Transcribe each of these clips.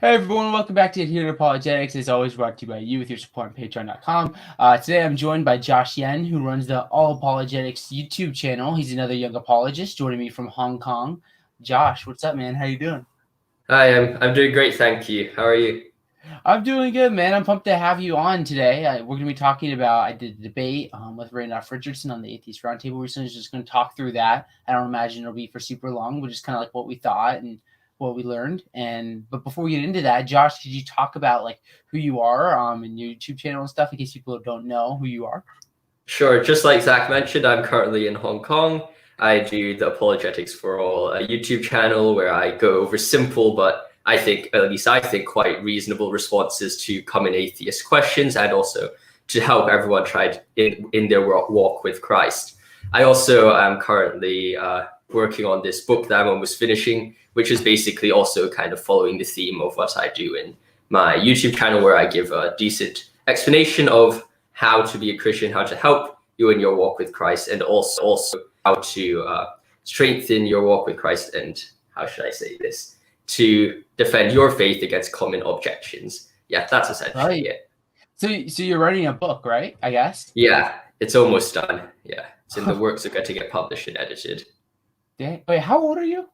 Hey everyone, welcome back to Adherent Apologetics. As always, brought to you by you with your support on Patron.com. Today I'm joined by Josh Yen, who runs the All Apologetics YouTube channel. He's another young apologist joining me from Hong Kong. Josh, what's up, man? How you doing? Hi, I'm doing great, thank you. How are you? I'm doing good, man. I'm pumped to have you on today. We're going to be talking about, I did a debate with Randolf Richardson on the Atheist Roundtable recently. Just going to talk through that. I don't imagine it'll be for super long, but just kind of like what we thought and what we learned. But before we get into that, Josh, could you talk about like who you are and your YouTube channel and stuff in case people don't know who you are? Sure, just like Zach mentioned, I'm currently in Hong Kong. I do the Apologetics for All YouTube channel where I go over simple, but I think quite reasonable responses to common atheist questions, and also to help everyone try in their walk with Christ. I also am currently working on this book that I'm almost finishing, which is basically also kind of following the theme of what I do in my YouTube channel, where I give a decent explanation of how to be a Christian, how to help you in your walk with Christ, and also how to strengthen your walk with Christ, and how should I say this, to defend your faith against common objections. Yeah, that's essentially it. So you're writing a book, right? I guess. Yeah, it's almost done. Yeah, it's in the works of getting it published and edited. Yeah. Wait, how old are you?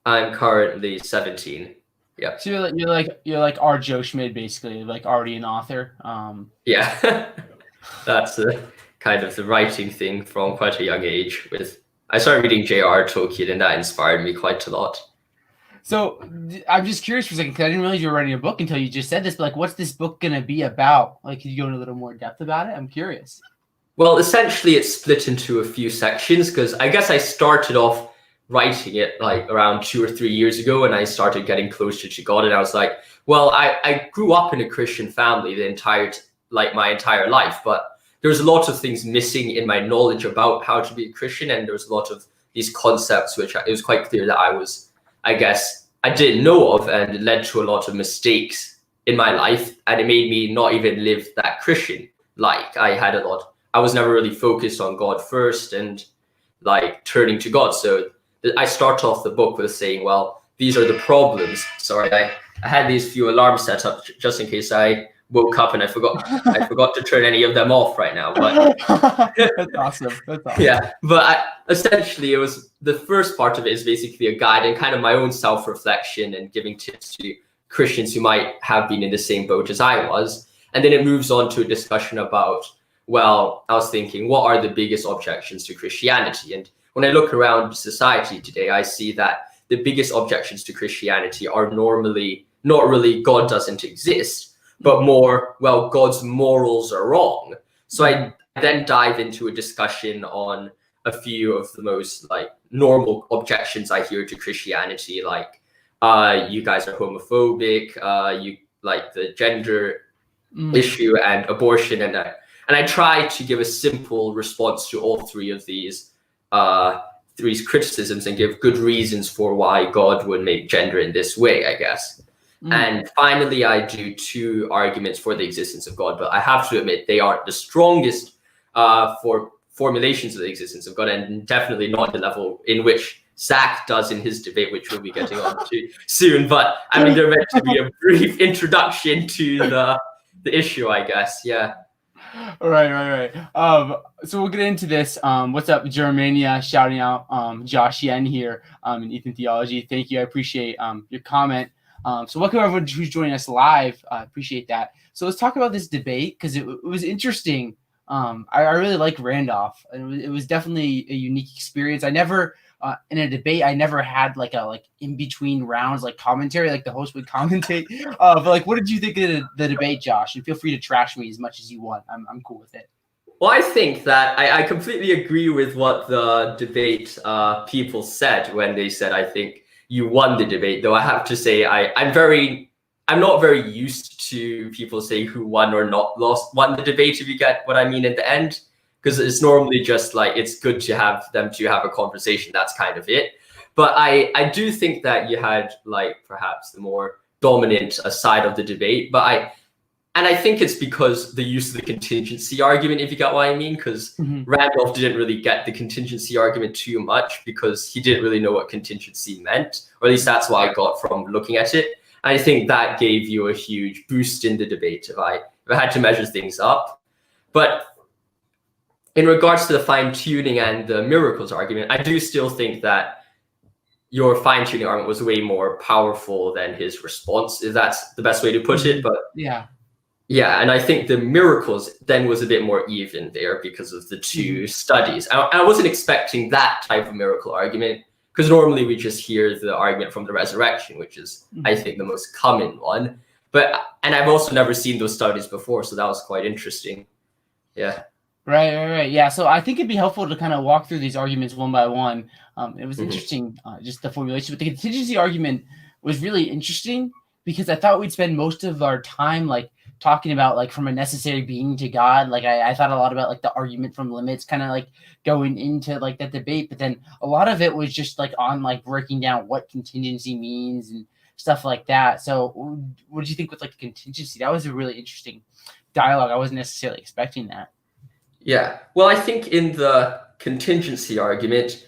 I'm currently 17. Yeah. So you're like our Joe Schmid, basically, like already an author. Yeah, that's kind of the writing thing from quite a young age. I started reading J.R. Tolkien, and that inspired me quite a lot. So I'm just curious for a second, because I didn't realize you were writing a book until you just said this. But like, what's this book gonna be about? Like, can you go into a little more depth about it? I'm curious. Well, essentially, it's split into a few sections, because I guess I started off writing it like around 2 or 3 years ago, and I started getting closer to God, and I was like, well, I grew up in a Christian family my entire life, but there's a lot of things missing in my knowledge about how to be a Christian, and there's a lot of these concepts which it was quite clear that I didn't know of, and it led to a lot of mistakes in my life, and it made me not even live that Christian. Like I was never really focused on God first and like turning to God. So I start off the book with saying, well, these are the problems. Sorry, I had these few alarms set up just in case I woke up and I forgot to turn any of them off right now. But That's awesome. That's awesome. Yeah, but essentially, the first part of it is basically a guide and kind of my own self-reflection and giving tips to Christians who might have been in the same boat as I was. And then it moves on to a discussion about, well, I was thinking, what are the biggest objections to Christianity? And when I look around society today, I see that the biggest objections to Christianity are normally not really God doesn't exist, but more, well, God's morals are wrong. So I then dive into a discussion on a few of the most like normal objections I hear to Christianity, like you guys are homophobic, you like the gender issue and abortion, and I try to give a simple response to all three of these criticisms and give good reasons for why God would make gender in this way, I guess. And finally, I do 2 arguments for the existence of God, but I have to admit they aren't the strongest for formulations of the existence of God, and definitely not the level in which Zach does in his debate, which we'll be getting on to soon. But I mean, they're meant to be a brief introduction to the issue, I guess. Yeah. Right. So we'll get into this. What's up, Germania? Shouting out Josh Yen here in Ethan Theology. Thank you. I appreciate your comment. So welcome everyone who's joining us live. I appreciate that. So let's talk about this debate, because it was interesting. I really like Randolph, and it was definitely a unique experience. I never in a debate, I never had like in between rounds like commentary, like the host would commentate. But like, what did you think of the debate, Josh? And feel free to trash me as much as you want. I'm cool with it. Well, I think that I completely agree with what the debate people said when they said, I think you won the debate. Though I have to say, I'm not very used to people saying who won or not won the debate, if you get what I mean at the end, because it's normally just like, it's good to have them to have a conversation. That's kind of it. But I do think that you had like perhaps the more dominant side of the debate, but I think it's because the use of the contingency argument, if you get what I mean, because Randolph didn't really get the contingency argument too much because he didn't really know what contingency meant, or at least that's what I got from looking at it. I think that gave you a huge boost in the debate if I had to measure things up. But in regards to the fine-tuning and the miracles argument, I do still think that your fine-tuning argument was way more powerful than his response, if that's the best way to put it. But yeah, and I think the miracles then was a bit more even there because of the two studies. I wasn't expecting that type of miracle argument, because normally we just hear the argument from the resurrection, which is, I think, the most common one. And I've also never seen those studies before, so that was quite interesting. Yeah. Right. Yeah. So I think it'd be helpful to kind of walk through these arguments one by one. It was interesting, just the formulation. But the contingency argument was really interesting because I thought we'd spend most of our time like talking about like from a necessary being to God. Like I thought a lot about like the argument from limits, kind of like going into like that debate. But then a lot of it was just like on like breaking down what contingency means and stuff like that. So what did you think with like the contingency? That was a really interesting dialogue. I wasn't necessarily expecting that. Yeah. Well, I think in the contingency argument,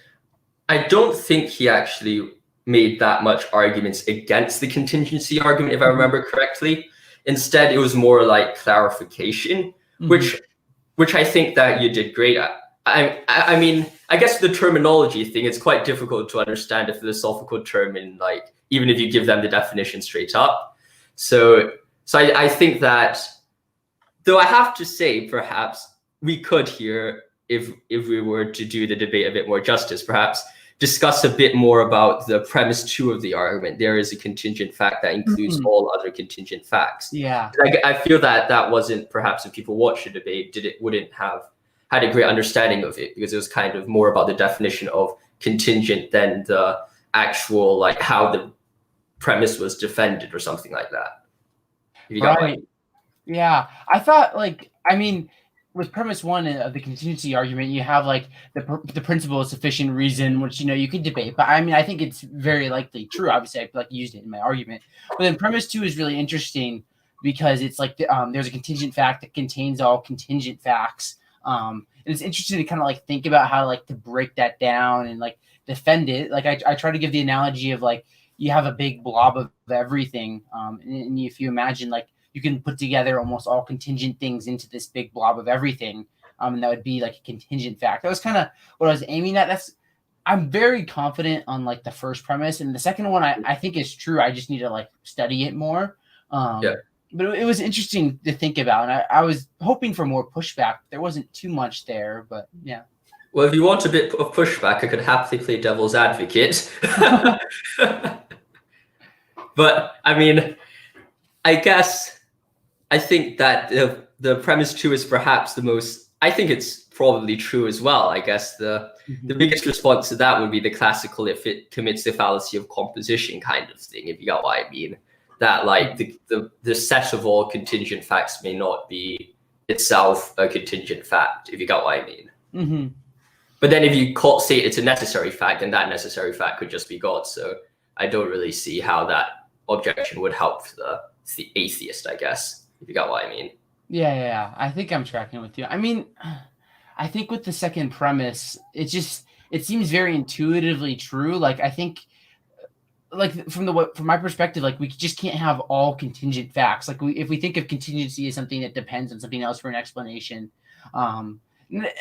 I don't think he actually made that much arguments against the contingency argument, if I remember correctly. Instead, it was more like clarification, which I think that you did great at. I mean, I guess the terminology thing, it's quite difficult to understand a philosophical term in like, even if you give them the definition straight up. So I think that, though I have to say, perhaps we could here, if we were to do the debate a bit more justice, perhaps discuss a bit more about the premise 2 of the argument. There is a contingent fact that includes all other contingent facts. Yeah. I feel that wasn't, perhaps if people watch the debate, wouldn't have had a great understanding of it, because it was kind of more about the definition of contingent than the actual, like how the premise was defended or something like that. Right. Yeah. I thought like, I mean, with premise 1 of the contingency argument, you have like the principle of sufficient reason, which, you know, you could debate, but I mean, I think it's very likely true. Obviously, I like used it in my argument. But then premise 2 is really interesting because it's like there's a contingent fact that contains all contingent facts. And it's interesting to kind of like think about how like to break that down and like defend it. Like I try to give the analogy of like you have a big blob of everything, and if you imagine like you can put together almost all contingent things into this big blob of everything. And that would be like a contingent fact. That was kind of what I was aiming at. I'm very confident on like the first premise, and the second one I think is true. I just need to like study it more. But it was interesting to think about, and I was hoping for more pushback. There wasn't too much there, but yeah. Well, if you want a bit of pushback, I could happily play devil's advocate. But I mean, I guess I think that the premise 2 is perhaps the most, I think it's probably true as well. I guess the biggest response to that would be the classical, if it commits the fallacy of composition kind of thing, if you got what I mean. That like the set of all contingent facts may not be itself a contingent fact, if you got what I mean. But then if you say it's a necessary fact, then that necessary fact could just be God. So I don't really see how that objection would help the atheist, I guess, if you got what I mean. Yeah. I think I'm tracking with you. I mean, I think with the second premise, it seems very intuitively true. Like I think, like from my perspective, like we just can't have all contingent facts. Like if we think of contingency as something that depends on something else for an explanation, I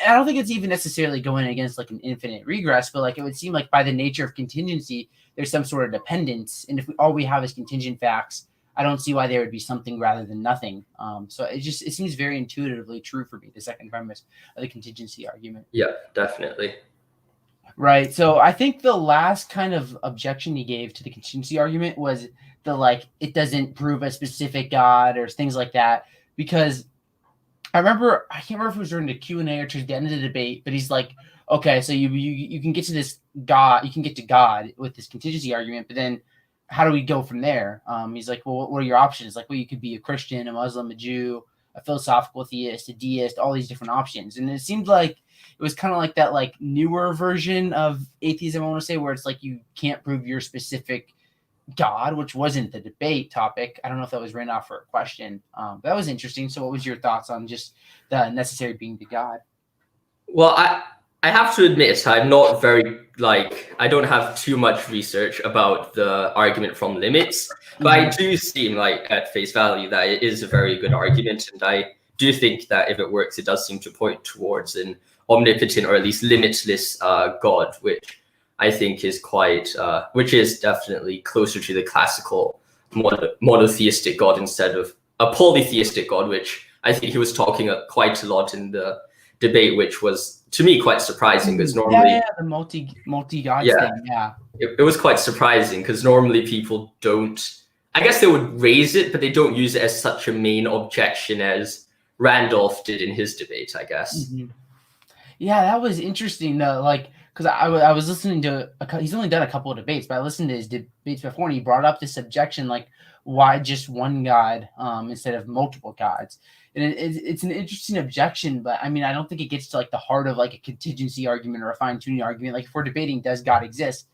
don't think it's even necessarily going against like an infinite regress, but like it would seem like by the nature of contingency, there's some sort of dependence. And if all we have is contingent facts, I don't see why there would be something rather than nothing. So it seems very intuitively true for me, the second premise of the contingency argument. Yeah, definitely. Right. So I think the last kind of objection he gave to the contingency argument was the like it doesn't prove a specific God or things like that. Because I can't remember if it was during the Q&A or towards the end of the debate, but he's like, okay, so you can get to this God, you can get to God with this contingency argument, but then how do we go from there? He's like, well, what are your options? Like, well, you could be a Christian, a Muslim, a Jew, a philosophical theist, a deist, all these different options. And it seemed like it was kind of like that like newer version of atheism, I want to say, where it's like you can't prove your specific God, which wasn't the debate topic. I don't know if that was written off for a question. But that was interesting. So what was your thoughts on just the necessary being to God? Well, I have to admit, I'm not very, I don't have too much research about the argument from limits, but I do seem like at face value that it is a very good argument. And I do think that if it works, it does seem to point towards an omnipotent or at least limitless God, which I think is which is definitely closer to the classical monotheistic God instead of a polytheistic God, which I think he was talking quite a lot in the debate, which was to me quite surprising because normally the multi gods thing. It was quite surprising because normally people don't, I guess they would raise it, but they don't use it as such a main objection as Randolph did in his debate, I guess. Yeah, that was interesting though. Like, because I was listening to he's only done a couple of debates, but I listened to his debates before, and he brought up this objection, like, why just one God instead of multiple gods? And it's an interesting objection, but I mean, I don't think it gets to like the heart of like a contingency argument or a fine tuning argument. Like, if we're debating, does God exist?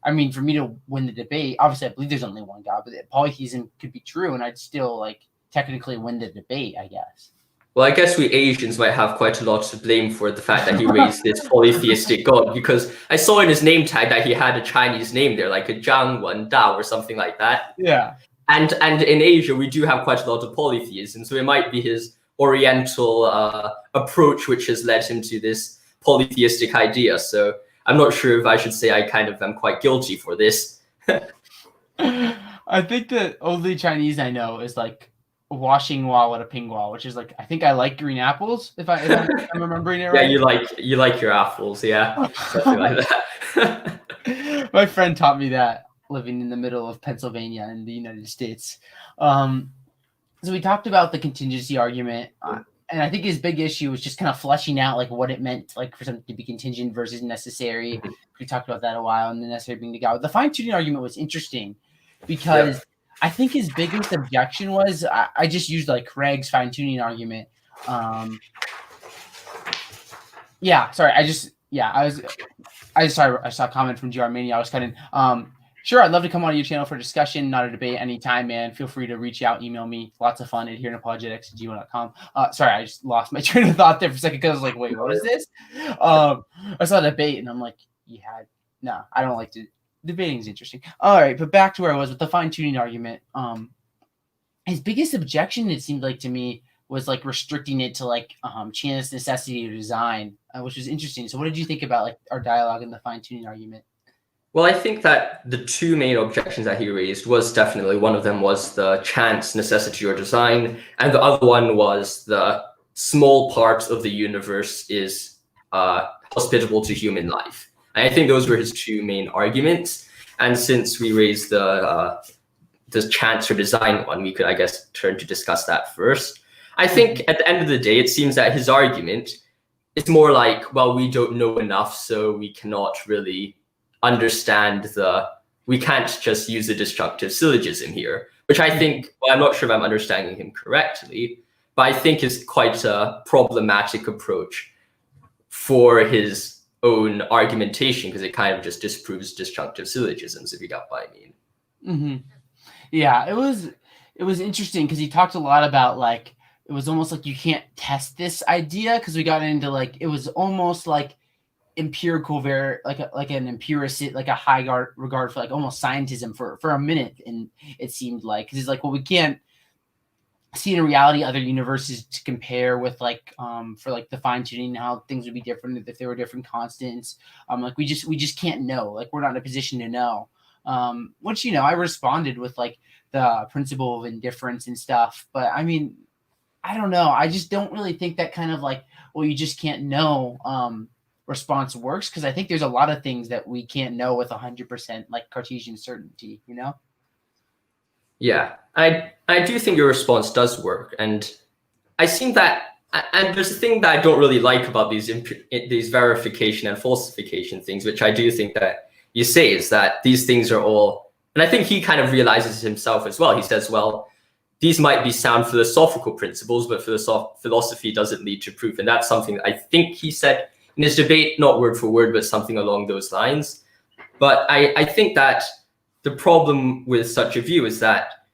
I mean, for me to win the debate, obviously I believe there's only one God, but polytheism could be true, and I'd still like technically win the debate, I guess. Well, I guess we Asians might have quite a lot to blame for the fact that he raised this polytheistic God, because I saw in his name tag that he had a Chinese name there, like a Zhang Wen Dao or something like that. Yeah. And in Asia, we do have quite a lot of polytheism, so it might be his Oriental approach which has led him to this polytheistic idea. So I'm not sure if I should say I kind of am quite guilty for this. I think the only Chinese I know is like washing wall at a pingwa, which is like, I think I like green apples if I'm remembering it right. Yeah, you like your apples, yeah, something like that. My friend taught me that living in the middle of Pennsylvania in the United States. So we talked about the contingency argument, and I think his big issue was just kind of fleshing out like what it meant, like for something to be contingent versus necessary. We talked about that a while, and the necessary being the God. The fine tuning argument was interesting because I think his biggest objection was I just used like Craig's fine tuning argument. I saw a comment from GR Mania. I was cutting. Sure, I'd love to come on your channel for a discussion, not a debate, anytime, man. Feel free to reach out, email me. Lots of fun. adherentapologetics@gmail.com. Sorry, I just lost my train of thought there for a second because I was like, wait, what is this? I saw a debate and I'm like, no, I don't like to. Debating is interesting. All right, but back to where I was with the fine tuning argument. His biggest objection, it seemed like to me, was like restricting it to like chance, necessity, or design, which was interesting. So what did you think about like our dialogue in the fine tuning argument? Well, I think that the two main objections that he raised was definitely, one of them was the chance, necessity, or design, and the other one was the small part of the universe is hospitable to human life. And I think those were his two main arguments. And since we raised the chance or design one, we could, I guess, turn to discuss that first. I think at the end of the day, it seems that his argument is more like, well, we don't know enough, so we cannot really understand we can't just use a destructive syllogism here, which I think, well, I'm not sure if I'm understanding him correctly, but I think is quite a problematic approach for his own argumentation, because it kind of just disproves destructive syllogisms, if you got what I mean. Mm-hmm. Yeah, it was interesting because he talked a lot about like, it was almost like you can't test this idea, because we got into like, it was almost like empirical, like an empiricist, like a high regard for like almost scientism for a minute, and it seemed like, because it's like, well, we can't see in reality other universes to compare with, like for like the fine tuning, how things would be different if there were different constants. Like we just can't know, like we're not in a position to know. Which, I responded with like the principle of indifference and stuff, but I mean, I don't know, I just don't really think that kind of like, well, you just can't know response works, because I think there's a lot of things that we can't know with 100% like Cartesian certainty, Yeah, I do think your response does work, and I think that, and there's a thing that I don't really like about these verification and falsification things, which I do think that you say, is that these things are all, and I think he kind of realizes himself as well. He says, well, these might be sound philosophical principles, but philosophy doesn't lead to proof, and that's something that I think he said in his debate, not word for word, but something along those lines. But I think that the problem with such a view is that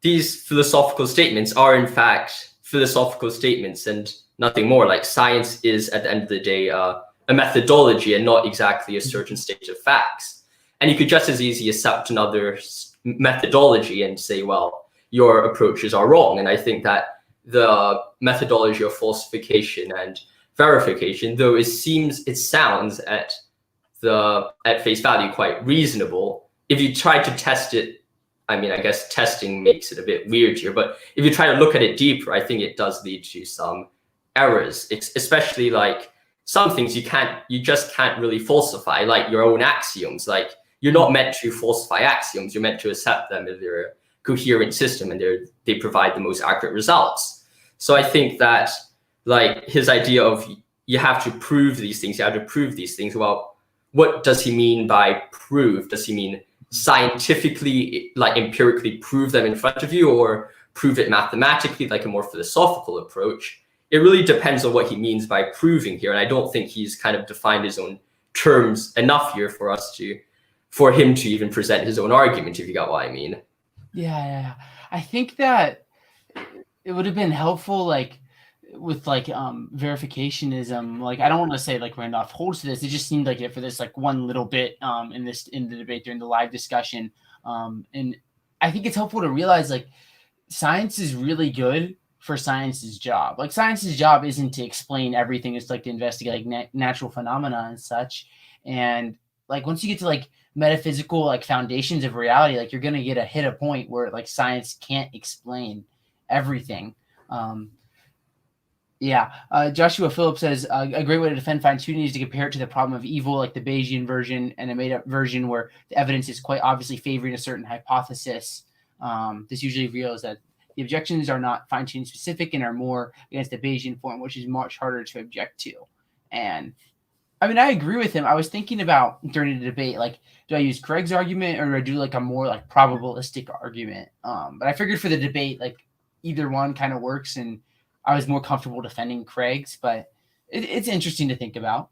these philosophical statements are in fact philosophical statements and nothing more. Like, science is, at the end of the day, a methodology and not exactly a certain state of facts. And you could just as easily accept another methodology and say, well, your approaches are wrong. And I think that the methodology of falsification and verification, though it sounds at face value quite reasonable, if you try to test it, I mean, I guess testing makes it a bit weird here, but if you try to look at it deeper, I think it does lead to some errors, especially like some things you just can't really falsify, like your own axioms. Like, you're not meant to falsify axioms, you're meant to accept them if they're a coherent system and they provide the most accurate results. So I think that, like, his idea of you have to prove these things, well, what does he mean by prove? Does he mean scientifically, like empirically prove them in front of you, or prove it mathematically, like a more philosophical approach? It really depends on what he means by proving here. And I don't think he's kind of defined his own terms enough here for him to even present his own argument, if you got what I mean. Yeah. I think that it would have been helpful, like, with like verificationism. Like, I don't want to say like Randolph holds to this. It just seemed like it for this like one little bit in the debate during the live discussion. And I think it's helpful to realize, like, science is really good for science's job. Like, science's job isn't to explain everything. It's like to investigate like natural phenomena and such. And like, once you get to like metaphysical like foundations of reality, like, you're going to hit a point where like science can't explain everything. Joshua Phillips says a great way to defend fine-tuning is to compare it to the problem of evil, like the Bayesian version and a made-up version where the evidence is quite obviously favoring a certain hypothesis. This usually reveals that the objections are not fine-tuning specific and are more against the Bayesian form, which is much harder to object to. And I mean, I agree with him. I was thinking about during the debate, like, do I use Craig's argument or do I do like a more like probabilistic argument? But I figured for the debate, like, either one kind of works, and I was more comfortable defending Craig's, but it's interesting to think about.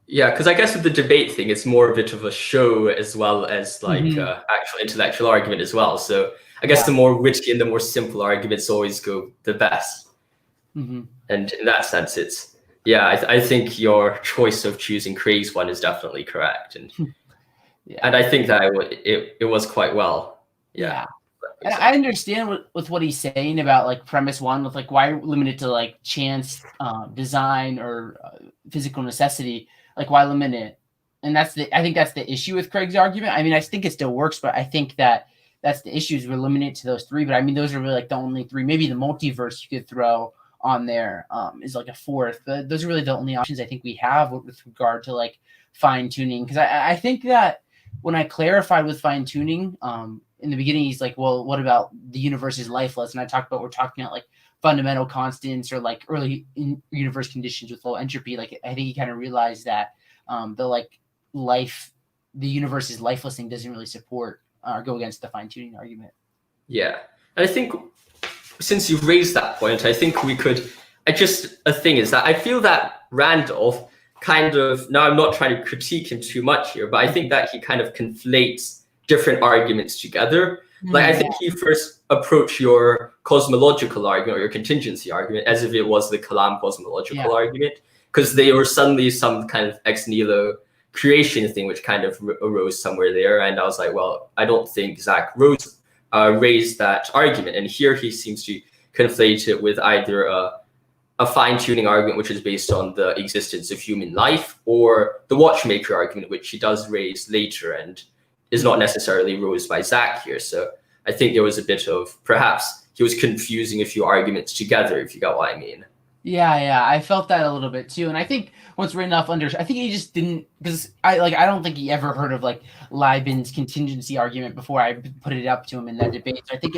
Yeah, because I guess with the debate thing, it's more a bit of a show as well as like actual intellectual argument as well. So I guess the more witty and the more simple arguments always go the best. And in that sense, I think your choice of choosing Craig's one is definitely correct. And and I think that it was quite well. Yeah. And I understand with what he's saying about like premise one, with like why limit it to like chance, design, or physical necessity. Like, why limit it? And I think that's the issue with Craig's argument. I mean, I think it still works, but I think that's the issue, is we're limited to those three. But I mean, those are really like the only three. Maybe the multiverse you could throw on there is like a fourth. But those are really the only options I think we have with regard to like fine tuning. Because I think that when I clarified with fine tuning, in the beginning, he's like, well, what about the universe is lifeless? And we're talking about like fundamental constants or like early universe conditions with low entropy. Like, I think he kind of realized that the universe is lifeless thing doesn't really support or go against the fine tuning argument. Yeah. And I think since you've raised that point, I think we could, a thing is that I feel that Randolph kind of, now I'm not trying to critique him too much here, but I think that he kind of conflates different arguments together. Like, I think he first approached your cosmological argument or your contingency argument as if it was the Kalam cosmological argument, because they were suddenly some kind of ex nihilo creation thing which kind of arose somewhere there. And I was like, well, I don't think Zach raised that argument. And here he seems to conflate it with either a fine-tuning argument which is based on the existence of human life, or the watchmaker argument, which he does raise later and is not necessarily raised by Zach here. So I think there was a bit of, perhaps he was confusing a few arguments together, if you got what I mean. Yeah, I felt that a little bit too. And I think once Randolph I think he just didn't, because I don't think he ever heard of like Liebman's contingency argument before I put it up to him in that debate. So I think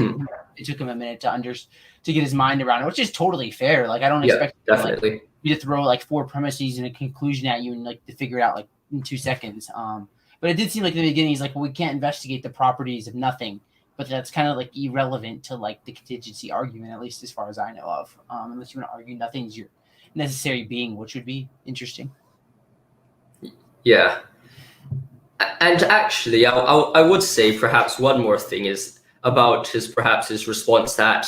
it took him a minute to get his mind around it, which is totally fair. Like, I don't expect you to throw like four premises and a conclusion at you and like to figure it out like in 2 seconds. But it did seem like in the beginning, he's like, well, we can't investigate the properties of nothing. But that's kind of like irrelevant to like the contingency argument, at least as far as I know of. Unless you want to argue nothing's your necessary being, which would be interesting. Yeah. And actually, I would say perhaps one more thing is about his response that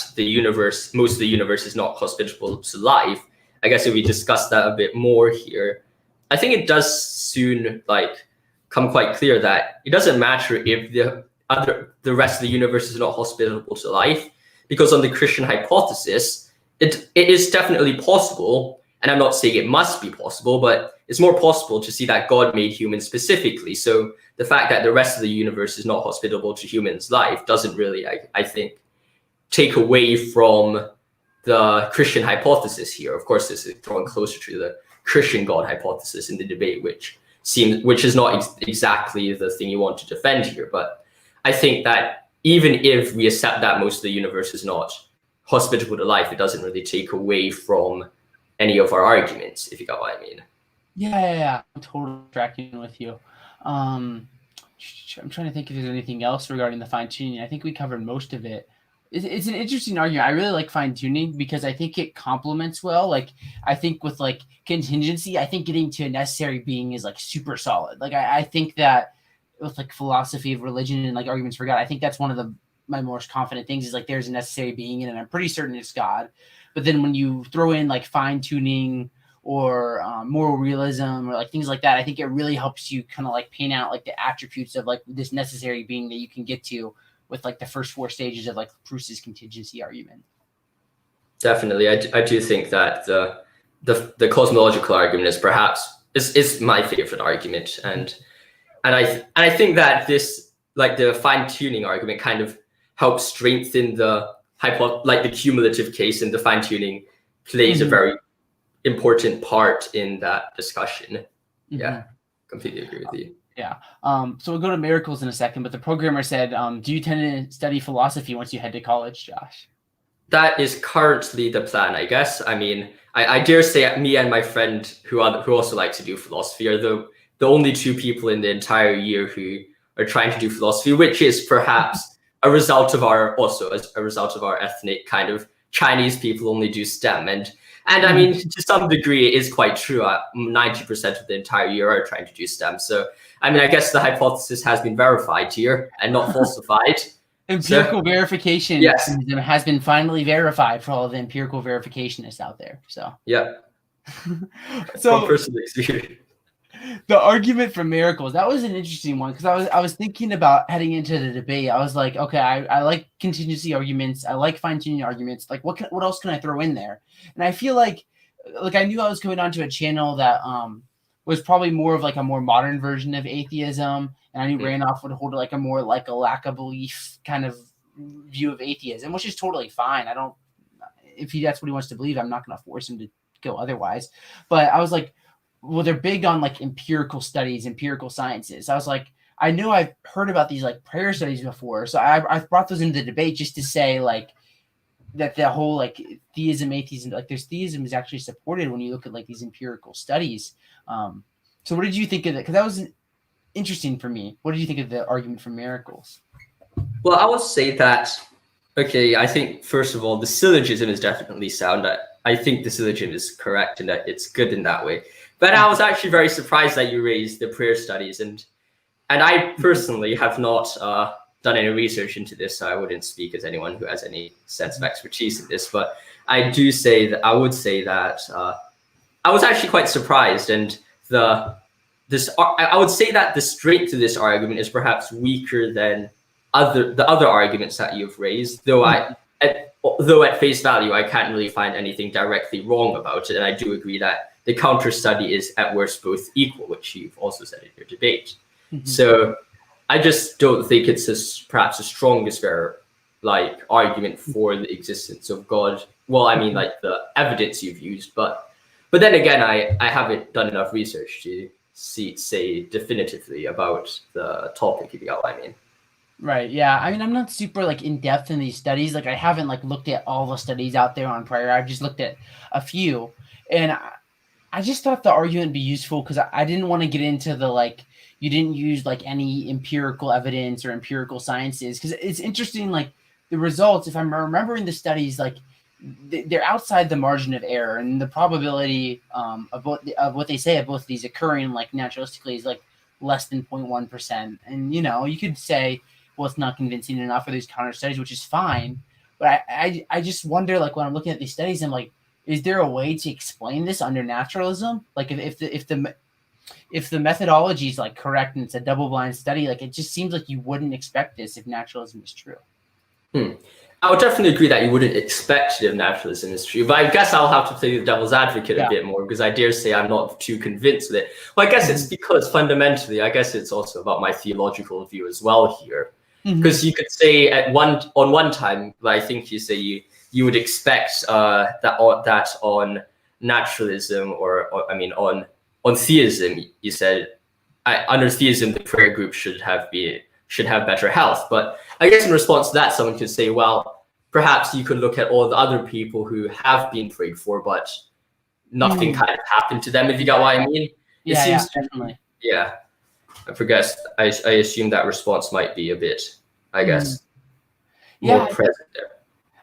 most of the universe is not hospitable to life. I guess if we discuss that a bit more here, I think it does soon like come quite clear that it doesn't matter if the rest of the universe is not hospitable to life, because on the Christian hypothesis, it is definitely possible, and I'm not saying it must be possible, but it's more possible to see that God made humans specifically. So the fact that the rest of the universe is not hospitable to humans' life doesn't really, I think, take away from the Christian hypothesis here. Of course, this is drawing closer to the Christian God hypothesis in the debate, which is not exactly the thing you want to defend here. But I think that even if we accept that most of the universe is not hospitable to life, it doesn't really take away from any of our arguments, if you got what I mean. Yeah. I'm totally tracking with you. I'm trying to think if there's anything else regarding the fine tuning. I think we covered most of it. It's an interesting argument. I really like fine tuning because I think it complements well. Like I think with like contingency, I think getting to a necessary being is like super solid. Like I think that with like philosophy of religion and like arguments for God, I think that's one of my most confident things is like there's a necessary being in it, and I'm pretty certain it's God. But then when you throw in like fine tuning or moral realism or like things like that, I think it really helps you kind of like paint out like the attributes of like this necessary being that you can get to with like the first four stages of like Proust's contingency argument. Definitely, I do think that the cosmological argument is perhaps is my favorite argument, and I think that this like the fine tuning argument kind of helps strengthen the the cumulative case, and the fine tuning plays a very important part in that discussion. Yeah, completely agree with you. Yeah. So we'll go to miracles in a second, but the programmer said, do you tend to study philosophy once you head to college, Josh? That is currently the plan, I guess. I mean, I dare say me and my friend who also like to do philosophy are the only two people in the entire year who are trying to do philosophy, which is perhaps a result of our ethnic kind of Chinese people only do STEM. And I mean, to some degree, it is quite true. 90% of the entire year are trying to do STEM. So, I mean, I guess the hypothesis has been verified here and not falsified. Empirical verification yes. has been finally verified for all of the empirical verificationists out there. So, yeah. So, from personal experience. The argument for miracles, that was an interesting one because I was thinking about heading into the debate. I was like, okay, I like contingency arguments. I like fine-tuning arguments. Like, what else can I throw in there? And I feel like I knew I was coming onto a channel that was probably more of like a more modern version of atheism. And I knew Randolph would hold like a more like a lack of belief kind of view of atheism, which is totally fine. If that's what he wants to believe, I'm not going to force him to go otherwise. But I was like, well, they're big on like empirical studies, empirical sciences. I was like, I know I've heard about these like prayer studies before. So I've brought those into the debate just to say like that the whole like theism, atheism, like there's theism is actually supported when you look at like these empirical studies. So what did you think of that? Because that was interesting for me. What did you think of the argument for miracles? Well, I would say that, okay, I think first of all, the syllogism is definitely sound. I think the syllogism is correct and that it's good in that way. But I was actually very surprised that you raised the prayer studies, and I personally have not done any research into this, so I wouldn't speak as anyone who has any sense of expertise in this. But I would say that I was actually quite surprised, and I would say that the strength of this argument is perhaps weaker than the other arguments that you've raised. Though at face value, I can't really find anything directly wrong about it, and I do agree that the counter study is at worst both equal, which you've also said in your debate. So I just don't think it's perhaps the strongest argument for the existence of God. Well, I mean, like the evidence you've used, but then again, I haven't done enough research to say definitively about the topic, if you got what I mean. Right. Yeah. I mean, I'm not super like in depth in these studies. Like I haven't like looked at all the studies out there on prayer. I've just looked at a few, and I just thought the argument would be useful because I didn't want to get into the like you didn't use like any empirical evidence or empirical sciences, because it's interesting like the results, if I'm remembering the studies, like they're outside the margin of error, and the probability of what they say of both of these occurring like naturalistically is like less than 0.1%. And you could say, well, it's not convincing enough for these counter studies, which is fine, but I just wonder, like when I'm looking at these studies, I'm like, is there a way to explain this under naturalism? Like if the if the methodology is like correct and it's a double-blind study, like it just seems like you wouldn't expect this if naturalism is true. I would definitely agree that you wouldn't expect it if naturalism is true, but I guess I'll have to play the devil's advocate a bit more, because I dare say I'm not too convinced with it. Well, I guess it's because fundamentally, I guess it's also about my theological view as well here. Because you could say on one time, I think you say you would expect that on naturalism or I mean on theism, you said under theism the prayer group should have better health. But I guess in response to that, someone could say, well, perhaps you could look at all the other people who have been prayed for, but nothing kind of happened to them, if you got what I mean. It seems definitely. Yeah. I forget. I assume that response might be a bit, I guess, more present there.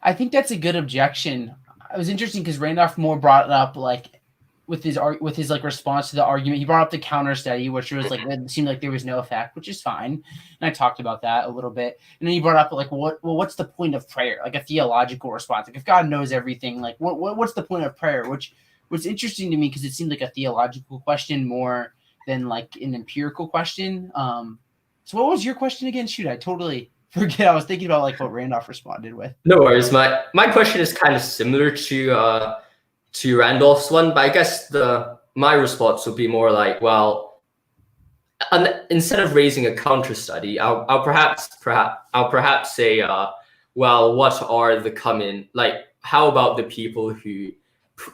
I think that's a good objection. It was interesting because Randolph Moore brought it up like with his like response to the argument. He brought up the counter study, which was like it seemed like there was no effect, which is fine. And I talked about that a little bit. And then he brought up like what's the point of prayer? Like a theological response. Like if God knows everything, like what's the point of prayer? Which was interesting to me because it seemed like a theological question more than like an empirical question. So what was your question again? Shoot, I totally forget. I was thinking about like what Randolph responded with. No worries. My question is kind of similar to Randolph's one, but I guess my response would be more like, well, instead of raising a counter study, I'll perhaps say, well, what are how about the people who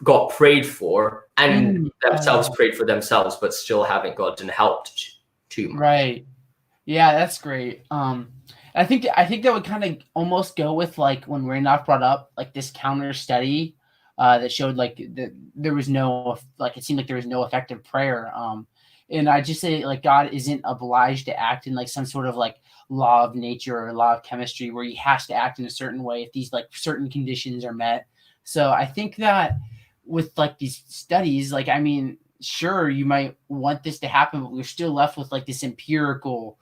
got prayed for and themselves prayed for themselves, but still haven't gotten helped too much? Right. Yeah, that's great. I think that would kind of almost go with like when Randolph brought up like this counter study that showed like there was no, like it seemed like there was no effective prayer. And I just say like God isn't obliged to act in like some sort of like law of nature or law of chemistry where he has to act in a certain way if these like certain conditions are met. So I think that with like these studies, like, I mean, sure, you might want this to happen, but we're still left with like this empirical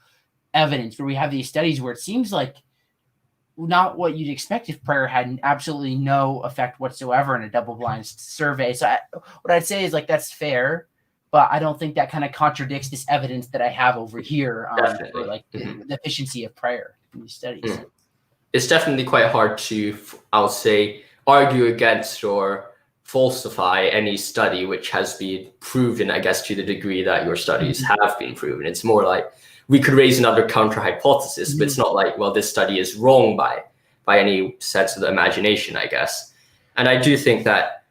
evidence where we have these studies where it seems like not what you'd expect if prayer had absolutely no effect whatsoever in a double-blind survey. So what I'd say is like that's fair, but I don't think that kind of contradicts this evidence that I have over here for like the efficiency of prayer in these studies. It's definitely quite hard to, I'll say, argue against or falsify any study which has been proven, I guess, to the degree that your studies have been proven. It's more like we could raise another counter hypothesis, but it's not like, well, this study is wrong by any sense of the imagination, I guess. And I do think that,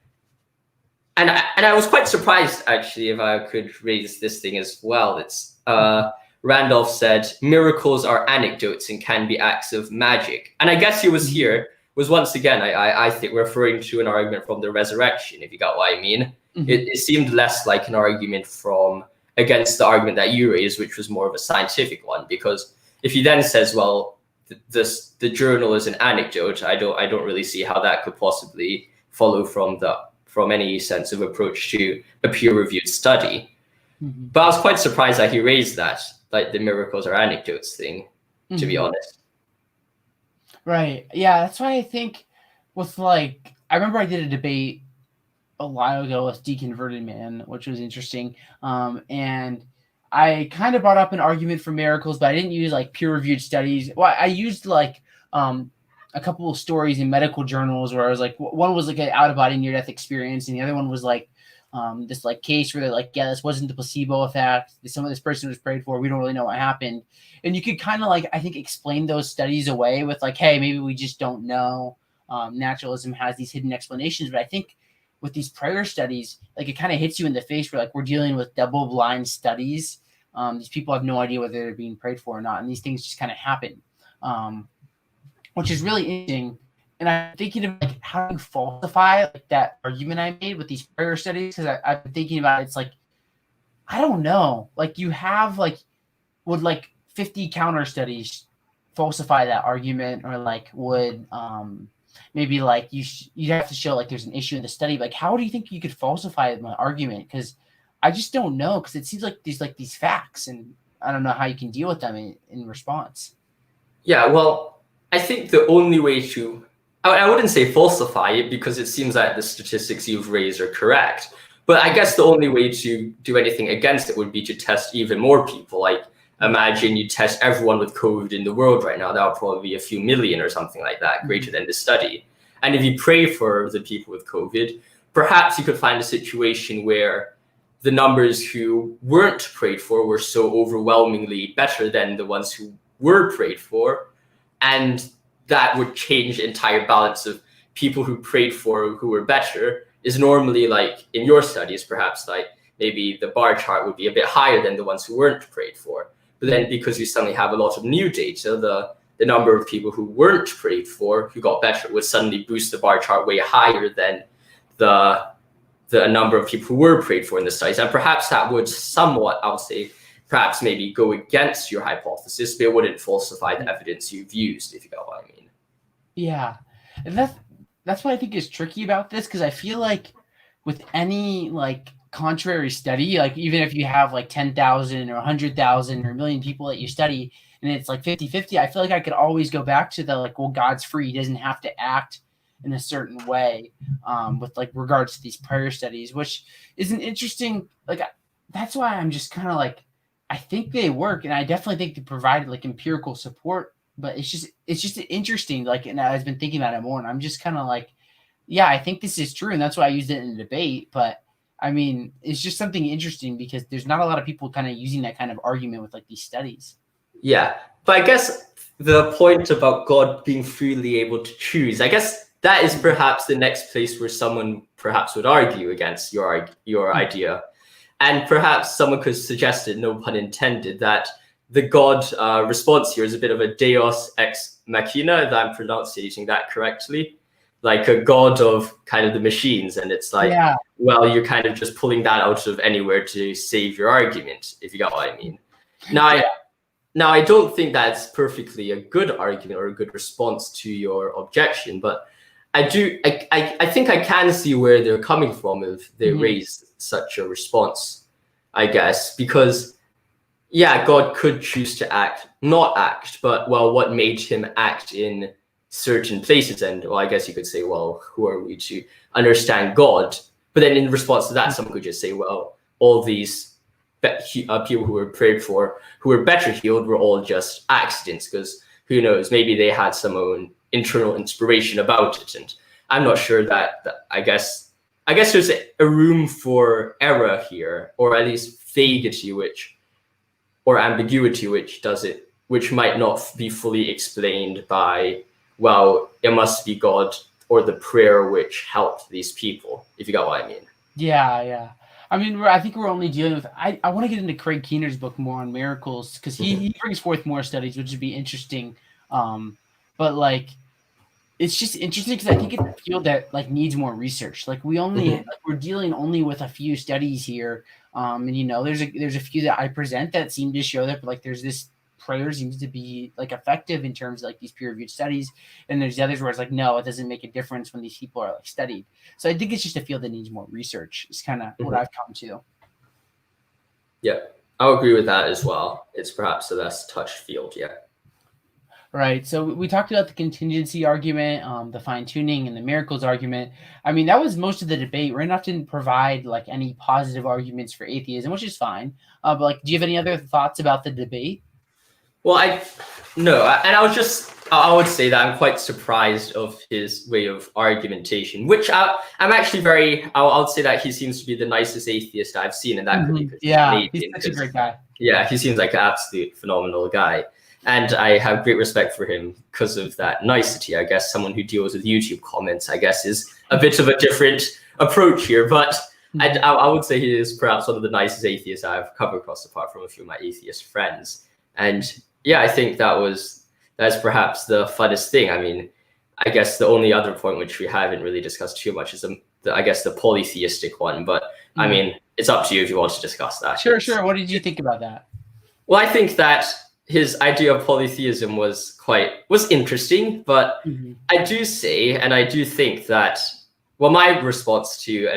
and I was quite surprised, actually, if I could raise this thing as well. It's Randolph said, miracles are anecdotes and can be acts of magic. And I guess he was once again, I think, referring to an argument from the resurrection, if you got what I mean. It seemed less like an argument against the argument that you raised, which was more of a scientific one. Because if he then says, well, the journal is an anecdote, I don't really see how that could possibly follow from any sense of approach to a peer-reviewed study. But I was quite surprised that he raised that, like the miracles are anecdotes thing, to be honest. Right. Yeah, that's why I think with like, I remember I did a debate a while ago with Deconverted Man, which was interesting. And I kind of brought up an argument for miracles, but I didn't use like peer-reviewed studies. Well, I used like a couple of stories in medical journals where I was like, one was like an out-of-body near-death experience, and the other one was like this like case where they're like, yeah, this wasn't the placebo effect. Some of this person was prayed for. We don't really know what happened. And you could kind of like, I think, explain those studies away with like, hey, maybe we just don't know. Naturalism has these hidden explanations. But I think with these prayer studies, like it kind of hits you in the face where like we're dealing with double-blind studies. These people have no idea whether they're being prayed for or not. And these things just kind of happen, which is really interesting. And I'm thinking of like how do you falsify like that argument I made with these prayer studies? Because I've been thinking about it. It's like, I don't know. Like you have like, would like 50 counter studies falsify that argument, or like would maybe like you'd have to show like there's an issue in the study. Like how do you think you could falsify my argument? Because I just don't know. Because it seems like these facts, and I don't know how you can deal with them in response. Yeah, well, I think the only way to, I wouldn't say falsify it, because it seems like the statistics you've raised are correct. But I guess the only way to do anything against it would be to test even more people. Like, imagine you test everyone with COVID in the world right now. That would probably be a few million or something like that, greater than the study. And if you pray for the people with COVID, perhaps you could find a situation where the numbers who weren't prayed for were so overwhelmingly better than the ones who were prayed for. And that would change the entire balance of people who prayed for who were better. Is normally, like in your studies, perhaps like maybe the bar chart would be a bit higher than the ones who weren't prayed for. But then because you suddenly have a lot of new data, the number of people who weren't prayed for who got better would suddenly boost the bar chart way higher than the number of people who were prayed for in the studies. And perhaps that would somewhat, I would say, perhaps maybe go against your hypothesis, but it wouldn't falsify the evidence you've used, if you got what I mean. Yeah. And that's what I think is tricky about this, because I feel like with any like contrary study, like even if you have like 10,000 or 100,000 or a million people that you study and it's like 50-50, I feel like I could always go back to the like, well, God's free. He doesn't have to act in a certain way with like regards to these prayer studies, which is an interesting, like, that's why I'm just kind of like, I think they work, and I definitely think they provide like empirical support. But it's just interesting, like, and I've been thinking about it more, and I'm just kind of like, yeah, I think this is true, and that's why I used it in the debate. But I mean, it's just something interesting because there's not a lot of people kind of using that kind of argument with like these studies. Yeah, but I guess the point about God being freely able to choose, I guess that is perhaps the next place where someone perhaps would argue against your idea, and perhaps someone could suggest it, no pun intended, that the God response here is a bit of a deus ex machina, if I'm pronouncing that correctly, like a God of kind of the machines. And it's like, well, you're kind of just pulling that out of anywhere to save your argument, if you got what I mean. Now, I don't think that's perfectly a good argument or a good response to your objection, but I think I can see where they're coming from if they raise such a response, I guess, because yeah, God could choose to not act, but well, what made him act in certain places? And well, I guess you could say, well, who are we to understand God? But then in response to that, someone could just say, well, all these people who were prayed for, who were better healed, were all just accidents, because who knows, maybe they had some own internal inspiration about it. And I'm not sure that I guess there's a room for error here, or at least vaguity, or ambiguity, which might not be fully explained by, well, it must be God or the prayer which helped these people, if you got what I mean. Yeah. I mean, I think we're only dealing with, I want to get into Craig Keener's book more on miracles, because he brings forth more studies, which would be interesting. But like, it's just interesting because I think it's a field that like needs more research. Like we're dealing only with a few studies here. And there's a few that I present that seem to show that like there's this prayer seems to be like effective in terms of like these peer-reviewed studies, and there's the others where it's like, no, it doesn't make a difference when these people are like studied. So I think it's just a field that needs more research. It's kind of what I've come to. Yeah, I'll agree with that as well. It's perhaps the less touched field. Yeah. Right. So we talked about the contingency argument, the fine-tuning, and the miracles argument. I mean, that was most of the debate. Randolph didn't provide like any positive arguments for atheism, which is fine. But like, do you have any other thoughts about the debate? Well, I would say that I'm quite surprised of his way of argumentation, which I'm actually I would say that he seems to be the nicest atheist I've seen, and that really he's such a great guy. Yeah, he seems like an absolute phenomenal guy. And I have great respect for him because of that nicety. I guess someone who deals with YouTube comments, I guess, is a bit of a different approach here. But I would say he is perhaps one of the nicest atheists I've come across, apart from a few of my atheist friends. And yeah, I think that's perhaps the funnest thing. I mean, I guess the only other point which we haven't really discussed too much is the polytheistic one. But I mean, it's up to you if you want to discuss that. Sure. What did you think about that? Well, I think that his idea of polytheism was interesting, but I do say, and I do think that, well, my response to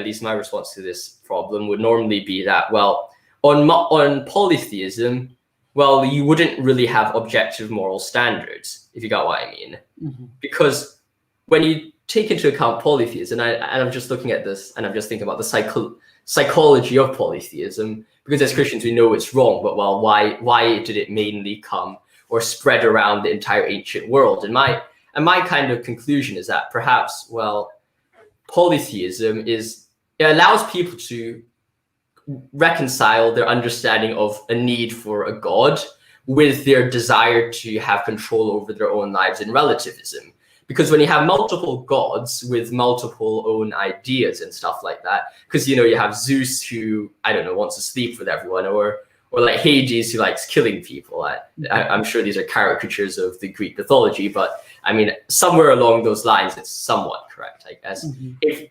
this problem would normally be that, well, on polytheism, well, you wouldn't really have objective moral standards, if you got what I mean. Because when you take into account polytheism, and I'm just looking at this, and I'm just thinking about the psychology of polytheism, because as Christians we know it's wrong, but well, why did it mainly come or spread around the entire ancient world? And my kind of conclusion is that perhaps, well, polytheism it allows people to reconcile their understanding of a need for a god with their desire to have control over their own lives in relativism. Because when you have multiple gods with multiple own ideas and stuff like that, because you have Zeus who, I don't know, wants to sleep with everyone, or like Hades who likes killing people. I'm sure these are caricatures of the Greek mythology, but I mean, somewhere along those lines, it's somewhat correct, I guess.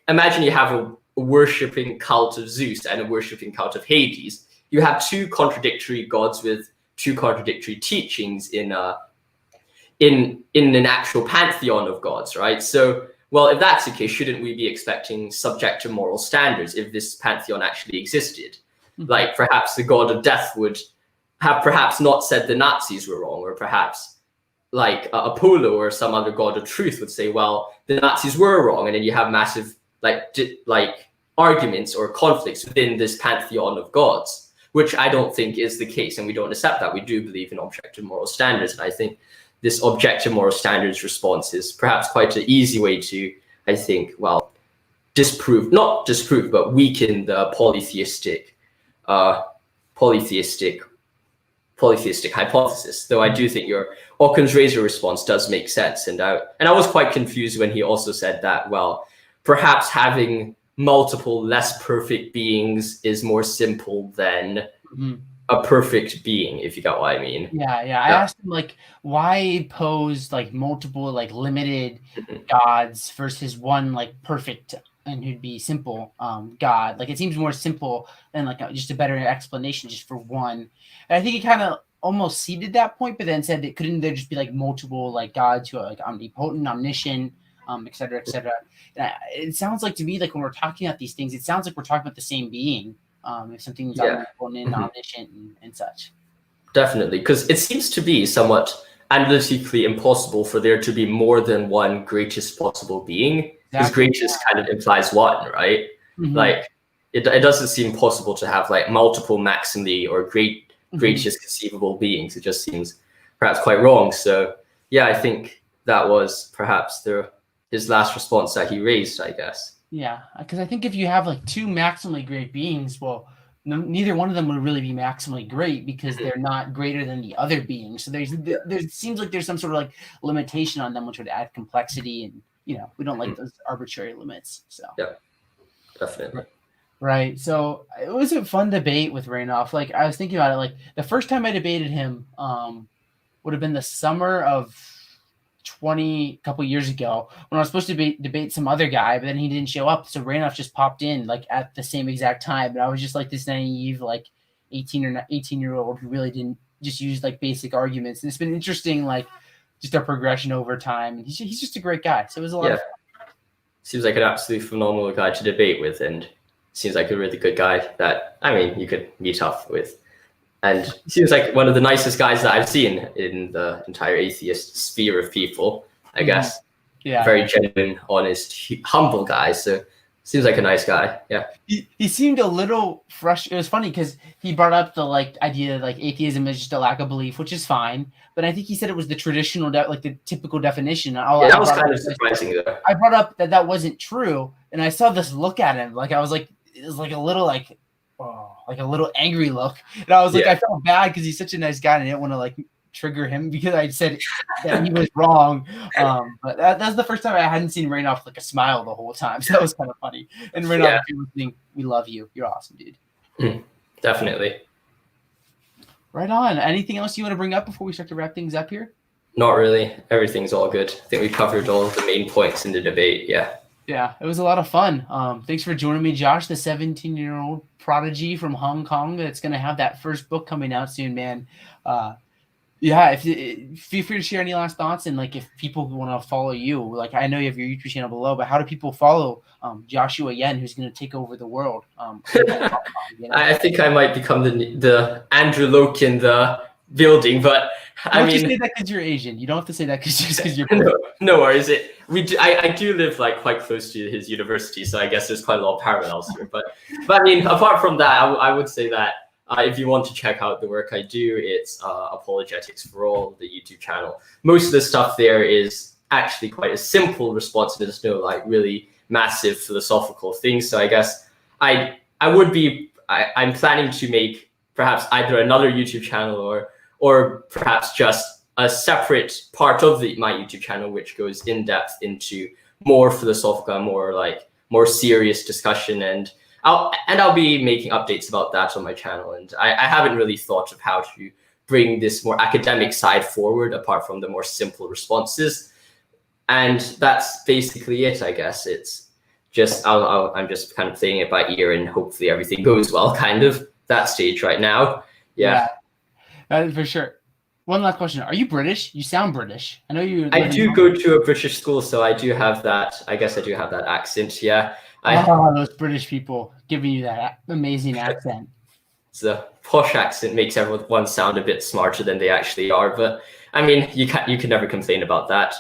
Imagine you have a worshipping cult of Zeus and a worshipping cult of Hades. You have two contradictory gods with two contradictory teachings in an actual pantheon of gods, right? So, well, if that's the case, shouldn't we be expecting subjective moral standards if this pantheon actually existed? Like perhaps the god of death would have perhaps not said the Nazis were wrong, or perhaps like Apollo or some other god of truth would say, well, the Nazis were wrong, and then you have massive like arguments or conflicts within this pantheon of gods, which I don't think is the case, and we don't accept that. We do believe in objective moral standards, and I think this objective moral standards response is perhaps quite an easy way to, I think, well, not disprove, but weaken the polytheistic hypothesis. Though I do think your Occam's razor response does make sense, and I was quite confused when he also said that, well, perhaps having multiple less perfect beings is more simple than a perfect being, if you got what I mean. Yeah. I asked him like, why pose like multiple like limited gods versus one like perfect and who'd be simple god? Like it seems more simple than like just a better explanation just for one. And I think he kind of almost ceded that point, but then said that couldn't there just be like multiple like gods who are like omnipotent, omniscient, et cetera, et cetera. And it sounds like to me like when we're talking about these things, it sounds like we're talking about the same being. If something's omnipotent, omniscient, and such. Definitely, because it seems to be somewhat analytically impossible for there to be more than one greatest possible being, because greatest kind of implies one, right? Like it doesn't seem possible to have like multiple maximally or greatest conceivable beings. It just seems perhaps quite wrong. So yeah, I think that was perhaps his last response that he raised, I guess. Yeah, because I think if you have like two maximally great beings, well, neither one of them would really be maximally great because they're not greater than the other being. So there seems like there's some sort of like limitation on them, which would add complexity, and we don't like those arbitrary limits. So yeah, definitely. Right. So it was a fun debate with Randolph. Like I was thinking about it, like the first time I debated him would have been the summer of a couple years ago when I was supposed to debate some other guy, but then he didn't show up. So Randolph just popped in like at the same exact time. And I was just like this naive, like 18-year-old who really didn't just use like basic arguments. And it's been interesting, like just our progression over time. And he's just a great guy. So it was a lot of fun. Seems like an absolutely phenomenal guy to debate with, and seems like a really good guy that, I mean, you could meet up with. And seems like one of the nicest guys that I've seen in the entire atheist sphere of people, I guess. Yeah. Very genuine, honest, humble guy. So seems like a nice guy. Yeah. He seemed a little frustrated. It was funny because he brought up the like idea like atheism is just a lack of belief, which is fine. But I think he said it was the traditional, like the typical definition. That was kind of surprising though. I brought up that wasn't true. And I saw this look at him. Like I was like, it was like a little like, like a little angry look. And I was like, I felt bad because he's such a nice guy and I didn't want to like trigger him because I said that he was wrong. But that's the first time I hadn't seen Randolph like a smile the whole time. So that was kind of funny. And Randolph, if you're listening, we love you. You're awesome, dude. Definitely. Right on. Anything else you want to bring up before we start to wrap things up here? Not really. Everything's all good. I think we covered all of the main points in the debate. Yeah, it was a lot of fun. Thanks for joining me, Josh, the 17-year-old prodigy from Hong Kong that's going to have that first book coming out soon, man. Feel free to share any last thoughts, and like if people want to follow you, like I know you have your YouTube channel below, but how do people follow Joshua Yen, who's going to take over the world? I think I might become the Andrew Loke in the building, but Don't just say that because you're Asian. You don't have to say that because you're. No worries. I do live like quite close to his university, so I guess there's quite a lot of parallels here. But I mean, apart from that, I would say that if you want to check out the work I do, it's Apologetics for All, the YouTube channel. Most of the stuff there is actually quite a simple response. There's no like really massive philosophical things. So I guess I'm planning to make perhaps either another YouTube channel or perhaps just a separate part of my YouTube channel, which goes in depth into more philosophical, more serious discussion. And I'll be making updates about that on my channel. And I haven't really thought of how to bring this more academic side forward apart from the more simple responses. And that's basically it, I guess. It's just, I'm just kind of playing it by ear and hopefully everything goes well, kind of that stage right now. Yeah. For sure. One last question. Are you British? You sound British. I know you. I do go to a British school, so I do have that. I guess I do have that accent. Yeah. Those British people giving you that amazing accent. The posh accent makes everyone sound a bit smarter than they actually are. But I mean, you can never complain about that.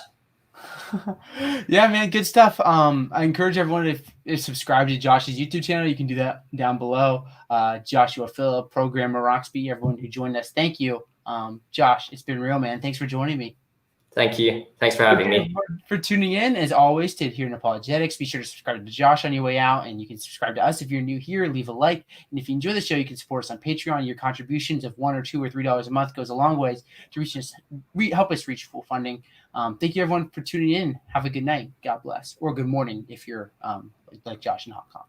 Yeah, man, good stuff. I encourage everyone to subscribe to Josh's YouTube channel. You can do that down below. Joshua Phillip, Programmer Roxby, everyone who joined us. Thank you. Josh, it's been real, man. Thanks for joining me. Thank you. Thanks for having me. For tuning in, as always, to Adherent Apologetics. Be sure to subscribe to Josh on your way out, and you can subscribe to us if you're new here. Leave a like, and if you enjoy the show, you can support us on Patreon. Your contributions of $1 or $2 or $3 a month goes a long ways to help us reach full funding. Thank you, everyone, for tuning in. Have a good night. God bless, or good morning if you're like Josh in Hong Kong.